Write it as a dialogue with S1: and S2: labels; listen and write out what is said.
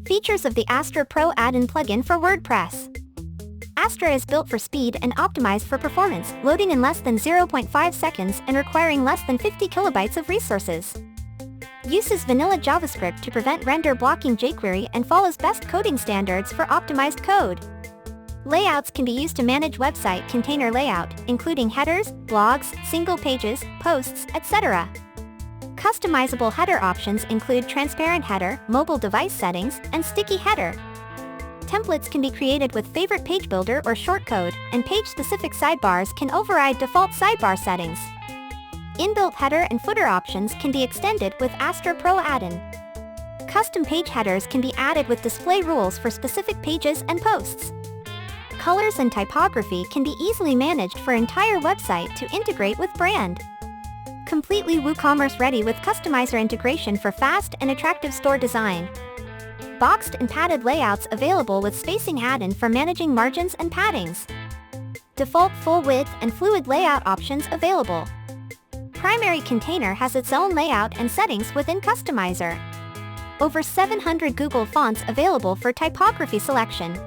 S1: Features of the Astra Pro Addon plugin for WordPress. Astra is built for speed and optimized for performance, loading in less than 0.5 seconds and requiring less than 50 kilobytes of resources. Uses Vanilla JavaScript to prevent render blocking jQuery and follows best coding standards for optimized code. Layouts can be used to manage website container layout, including headers, blogs, single pages, posts, etc. Customizable header options include transparent header, mobile device settings, and sticky header. Templates can be created with favorite page builder or shortcode, and page-specific sidebars can override default sidebar settings. Inbuilt header and footer options can be extended with Astra Pro Addon. Custom page headers can be added with display rules for specific pages and posts. Colors and typography can be easily managed for entire website to integrate with brand. Completely WooCommerce ready with customizer integration for fast and attractive store design. Boxed and padded layouts available with spacing add-in for managing margins and paddings. Default full width and fluid layout options available. Primary container has its own layout and settings within Customizer. Over 700 Google fonts available for typography selection.